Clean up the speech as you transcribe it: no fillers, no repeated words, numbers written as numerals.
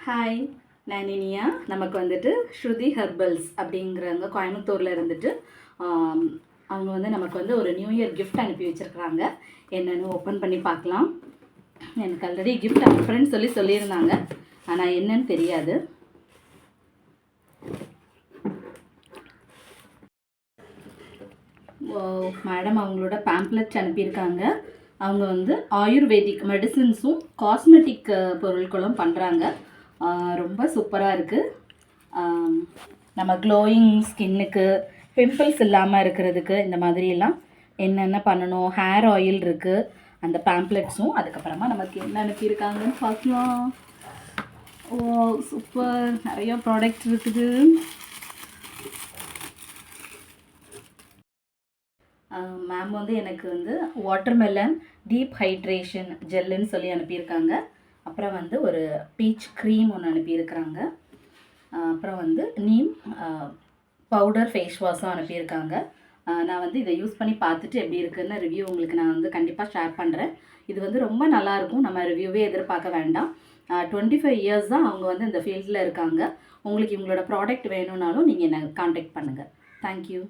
Hi, நான் இனியா. நமக்கு வந்துட்டு ஸ்ருதி ஹெர்பல்ஸ் அப்படிங்கிறவங்க கோயம்புத்தூரில் இருந்துட்டு அவங்க வந்து நமக்கு வந்து ஒரு நியூ இயர் கிஃப்ட் அனுப்பி வச்சுருக்குறாங்க. என்னென்னு ஓப்பன் பண்ணி பார்க்கலாம். எனக்கு ஆல்ரெடி கிஃப்ட் அனுப்புறேன்னு சொல்லியிருந்தாங்க, ஆனால் என்னன்னு தெரியாது. மேடம் அவங்களோட பேம்ப்ளெட் அனுப்பியிருக்காங்க. அவங்க வந்து ஆயுர்வேதிக் மெடிசின்ஸும் காஸ்மெட்டிக் பொருட்களும் பண்ணுறாங்க. ரொம்ப சூப்பராக இருக்குது. நம்ம க்ளோயிங் ஸ்கின்னுக்கு, பிம்பிள்ஸ் இல்லாமல் இருக்கிறதுக்கு இந்த மாதிரியெல்லாம் என்னென்ன பண்ணணும். ஹேர் ஆயில் இருக்குது, அந்த பேம்ப்ளெட்ஸும். அதுக்கப்புறமா நமக்கு என்ன அனுப்பியிருக்காங்கன்னு பார்க்கலாம். ஓ சூப்பர், நிறைய ப்ராடக்ட் இருக்குது. மேம் வந்து எனக்கு வந்து வாட்டர்மெலன் டீப் ஹைட்ரேஷன் ஜெல்லுன்னு சொல்லி அனுப்பியிருக்காங்க. அப்புறம் வந்து ஒரு பீச் க்ரீம் ஒன்று அனுப்பியிருக்கிறாங்க. அப்புறம் வந்து நீம் பவுடர் ஃபேஸ் வாஷும் அனுப்பியிருக்காங்க. நான் வந்து இதை யூஸ் பண்ணி பார்த்துட்டு எப்படி இருக்குதுன்னு ரிவ்யூ உங்களுக்கு நான் வந்து கண்டிப்பாக ஷேர் பண்ணுறேன். இது வந்து ரொம்ப நல்லாயிருக்கும், நம்ம ரிவ்யூவே எதிர்பார்க்க வேண்டாம். 25 இயர்ஸ் தான் அவங்க வந்து இந்த ஃபீல்டில் இருக்காங்க. உங்களுக்கு இவங்களோட ப்ராடக்ட் வேணும்னாலும் நீங்கள் என்னை காண்டாக்ட் பண்ணுங்கள். தேங்க்யூ.